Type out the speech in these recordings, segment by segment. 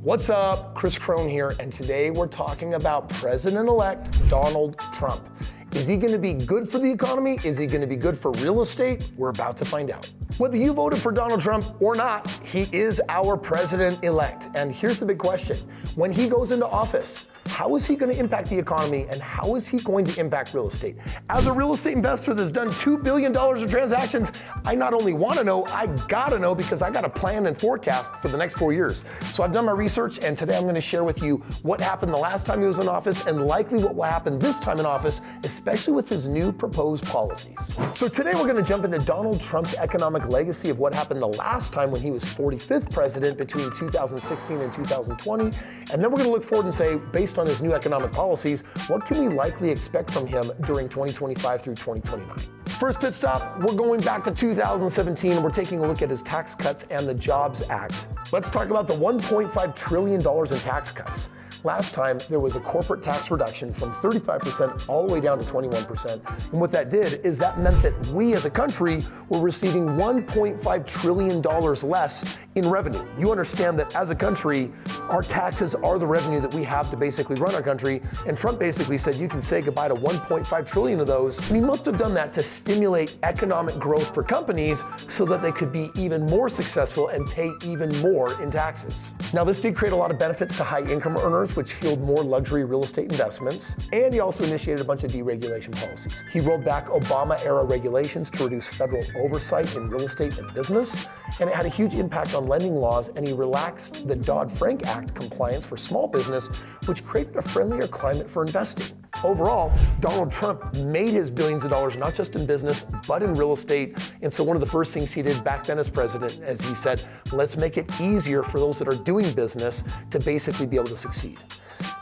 What's up? Kris Krohn here, and today we're talking about President-elect Donald Trump. Is he going to be good for the economy? Is he going to be good for real estate? We're about to find out. Whether you voted for Donald Trump or not, he is our president-elect. And here's the big question. When he goes into office, how is he going to impact the economy and how is he going to impact real estate? As a real estate investor that's done $2 billion of transactions, I not only want to know, I got to know because I got a plan and forecast for the next 4 years. So I've done my research and today I'm going to share with you what happened the last time he was in office and likely what will happen this time in office, especially with his new proposed policies. So today we're going to jump into Donald Trump's economic legacy of what happened the last time when he was 45th president between 2016 and 2020. And then we're going to look forward and say, based on his new economic policies, what can we likely expect from him during 2025 through 2029? First pit stop, we're going back to 2017 and we're taking a look at his tax cuts and the Jobs Act. Let's talk about the $1.5 trillion in tax cuts. Last time, there was a corporate tax reduction from 35% all the way down to 21%. And what that did is that meant that we as a country were receiving $1.5 trillion less in revenue. You understand that as a country, our taxes are the revenue that we have to basically run our country. And Trump basically said you can say goodbye to 1.5 trillion of those. And he must have done that to stimulate economic growth for companies so that they could be even more successful and pay even more in taxes. Now, this did create a lot of benefits to high income earners, which fueled more luxury real estate investments, and he also initiated a bunch of deregulation policies. He rolled back Obama-era regulations to reduce federal oversight in real estate and business, and it had a huge impact on lending laws, and he relaxed the Dodd-Frank Act compliance for small business, which created a friendlier climate for investing. Overall, Donald Trump made his billions of dollars not just in business, but in real estate, and so one of the first things he did back then as president, as he said, let's make it easier for those that are doing business to basically be able to succeed.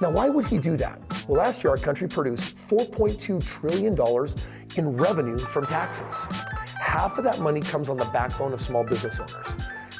Now, why would he do that? Well, last year, our country produced $4.2 trillion in revenue from taxes. Half of that money comes on the backbone of small business owners.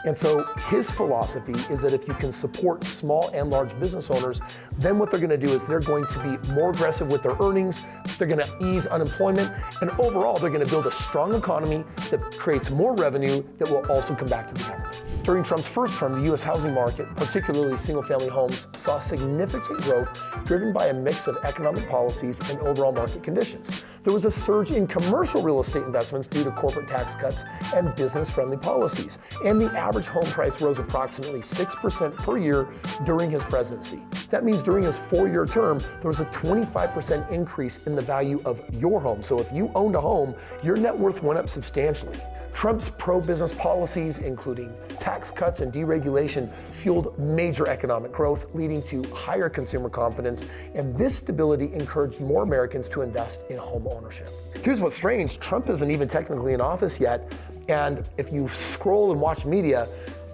And so his philosophy is that if you can support small and large business owners, then what they're going to do is they're going to be more aggressive with their earnings, they're going to ease unemployment, and overall they're going to build a strong economy that creates more revenue that will also come back to the government. During Trump's first term, the U.S. housing market, particularly single-family homes, saw significant growth driven by a mix of economic policies and overall market conditions. There was a surge in commercial real estate investments due to corporate tax cuts and business-friendly policies, and the average home price rose approximately 6% per year during his presidency. That means during his 4-year term, there was a 25% increase in the value of your home. So if you owned a home, your net worth went up substantially. Trump's pro-business policies, including tax cuts and deregulation, fueled major economic growth, leading to higher consumer confidence, and this stability encouraged more Americans to invest in home ownership. Here's what's strange, Trump isn't even technically in office yet, and if you scroll and watch media,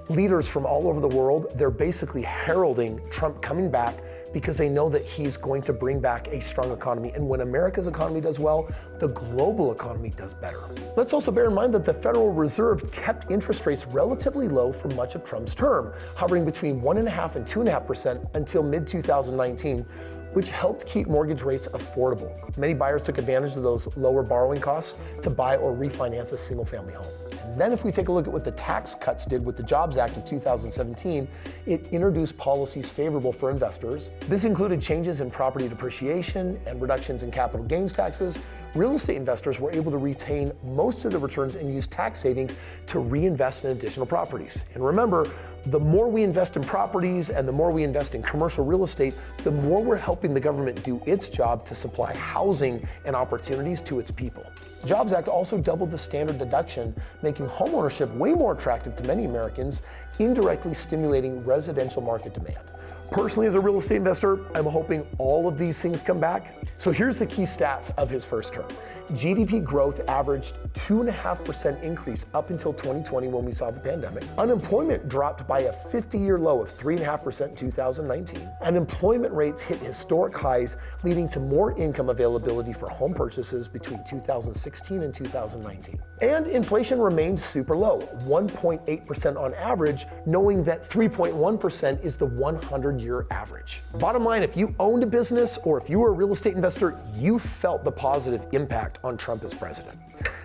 leaders from all over the world, they're basically heralding Trump coming back because they know that he's going to bring back a strong economy. And when America's economy does well, the global economy does better. Let's also bear in mind that the Federal Reserve kept interest rates relatively low for much of Trump's term, hovering between 1.5% and 2.5% until mid-2019, which helped keep mortgage rates affordable. Many buyers took advantage of those lower borrowing costs to buy or refinance a single-family home. And then if we take a look at what the tax cuts did with the Jobs Act of 2017, it introduced policies favorable for investors. This included changes in property depreciation and reductions in capital gains taxes. Real estate investors were able to retain most of the returns and use tax savings to reinvest in additional properties. And remember, the more we invest in properties and the more we invest in commercial real estate, the more we're helping the government do its job to supply housing and opportunities to its people. The Jobs Act also doubled the standard deduction, making homeownership way more attractive to many Americans, indirectly stimulating residential market demand. Personally, as a real estate investor, I'm hoping all of these things come back. So here's the key stats of his first term. GDP growth averaged 2.5% increase up until 2020 when we saw the pandemic. Unemployment dropped by a 50-year low of 3.5% in 2019. And employment rates hit historic highs, leading to more income availability for home purchases between 2016 and 2019. And inflation remained super low, 1.8% on average, knowing that 3.1% is the 100-year average. Bottom line, if you owned a business or if you were a real estate investor, you felt the positive impact on Trump as president.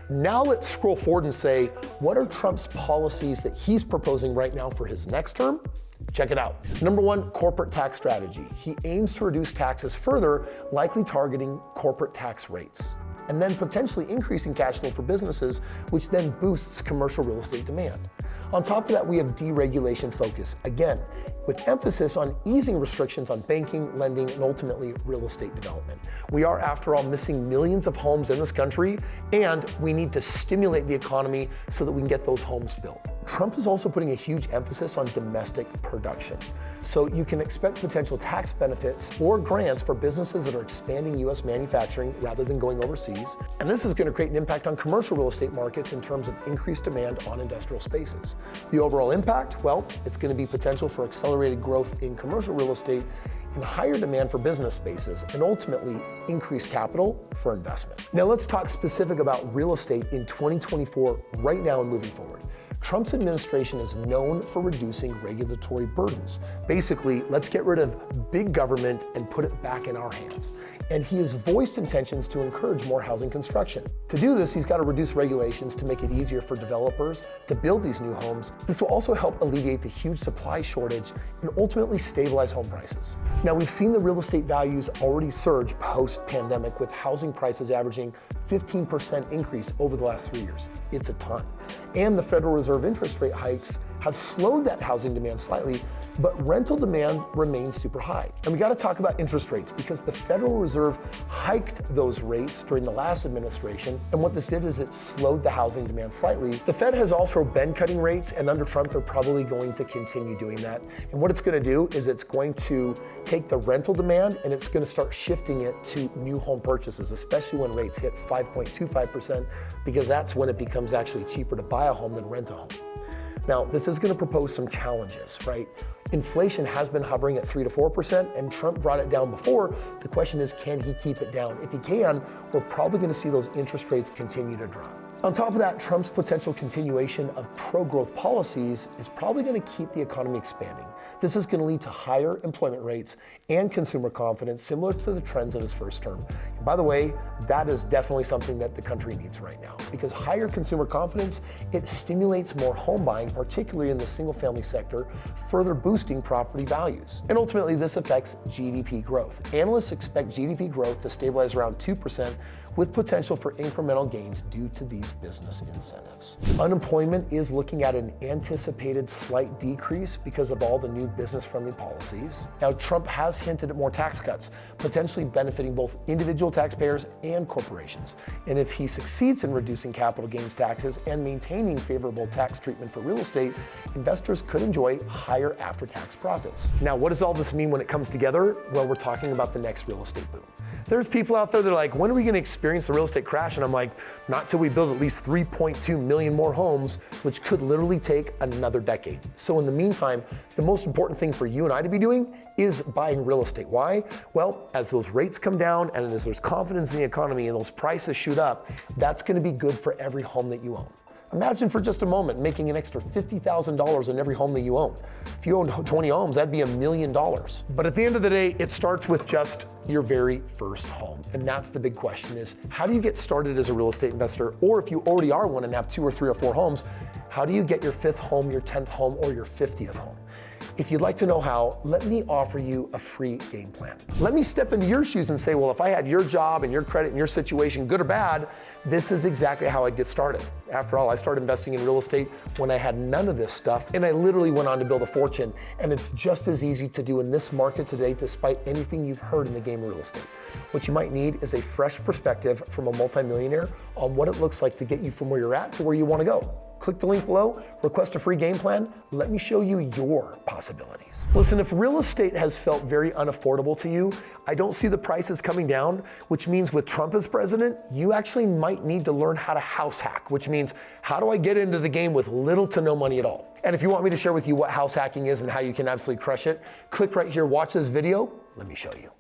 Now let's scroll forward and say, what are Trump's policies that he's proposing right now for his next term? Check it out. Number one, corporate tax strategy. He aims to reduce taxes further, likely targeting corporate tax rates, and then potentially increasing cash flow for businesses, which then boosts commercial real estate demand. On top of that, we have deregulation focus, again, with emphasis on easing restrictions on banking, lending, and ultimately real estate development. We are, after all, missing millions of homes in this country, and we need to stimulate the economy so that we can get those homes built. Trump is also putting a huge emphasis on domestic production. So you can expect potential tax benefits or grants for businesses that are expanding U.S. manufacturing rather than going overseas. And this is going to create an impact on commercial real estate markets in terms of increased demand on industrial spaces. The overall impact, well, it's going to be potential for accelerated growth in commercial real estate and higher demand for business spaces, and ultimately increased capital for investment. Now let's talk specific about real estate in 2024 right now and moving forward. Trump's administration is known for reducing regulatory burdens. Basically, let's get rid of big government and put it back in our hands. And he has voiced intentions to encourage more housing construction. To do this, he's got to reduce regulations to make it easier for developers to build these new homes. This will also help alleviate the huge supply shortage and ultimately stabilize home prices. Now, we've seen the real estate values already surge post-pandemic, with housing prices averaging 15% increase over the last 3 years. It's a ton. And the Federal Reserve interest rate hikes have slowed that housing demand slightly, but rental demand remains super high. And we got to talk about interest rates, because the Federal Reserve hiked those rates during the last administration, and what this did is it slowed the housing demand slightly. The Fed has also been cutting rates, and under Trump, they're probably going to continue doing that. And what it's going to do is it's going to take the rental demand and it's going to start shifting it to new home purchases, especially when rates hit 5.25%, because that's when it becomes actually cheaper to buy a home than rent a home. Now, this is going to propose some challenges, right? Inflation has been hovering at 3 to 4%, and Trump brought it down before. The question is, can he keep it down? If he can, we're probably going to see those interest rates continue to drop. On top of that, Trump's potential continuation of pro-growth policies is probably going to keep the economy expanding. This is going to lead to higher employment rates and consumer confidence, similar to the trends of his first term. And by the way, that is definitely something that the country needs right now, because higher consumer confidence, it stimulates more home buying, particularly in the single-family sector, further boosting property values. And ultimately, this affects GDP growth. Analysts expect GDP growth to stabilize around 2%, with potential for incremental gains due to these business incentives. Unemployment is looking at an anticipated slight decrease because of all the new business-friendly policies. Now, Trump has hinted at more tax cuts, potentially benefiting both individual taxpayers and corporations. And if he succeeds in reducing capital gains taxes and maintaining favorable tax treatment for real estate, investors could enjoy higher after-tax profits. Now, what does all this mean when it comes together? Well, we're talking about the next real estate boom. There's people out there that are like, when are we going to experience the real estate crash? And I'm like, not till we build at least 3.2 million more homes, which could literally take another decade. So in the meantime, the most important thing for you and I to be doing is buying real estate. Why? Well, as those rates come down and as there's confidence in the economy and those prices shoot up, that's going to be good for every home that you own. Imagine for just a moment making an extra $50,000 in every home that you own. If you own 20 homes, that'd be $1 million. But at the end of the day, it starts with just your very first home. And that's the big question, is how do you get started as a real estate investor? Or if you already are one and have 2 or 3 or 4 homes, how do you get your 5th home, your 10th home, or your 50th home? If you'd like to know how, let me offer you a free game plan. Let me step into your shoes and say, well, if I had your job and your credit and your situation, good or bad, this is exactly how I'd get started. After all, I started investing in real estate when I had none of this stuff, and I literally went on to build a fortune. And it's just as easy to do in this market today, despite anything you've heard in the game of real estate. What you might need is a fresh perspective from a multimillionaire on what it looks like to get you from where you're at to where you want to go. Click the link below, request a free game plan. Let me show you your possibilities. Listen, if real estate has felt very unaffordable to you, I don't see the prices coming down, which means with Trump as president, you actually might need to learn how to house hack, which means how do I get into the game with little to no money at all? And if you want me to share with you what house hacking is and how you can absolutely crush it, click right here, watch this video, let me show you.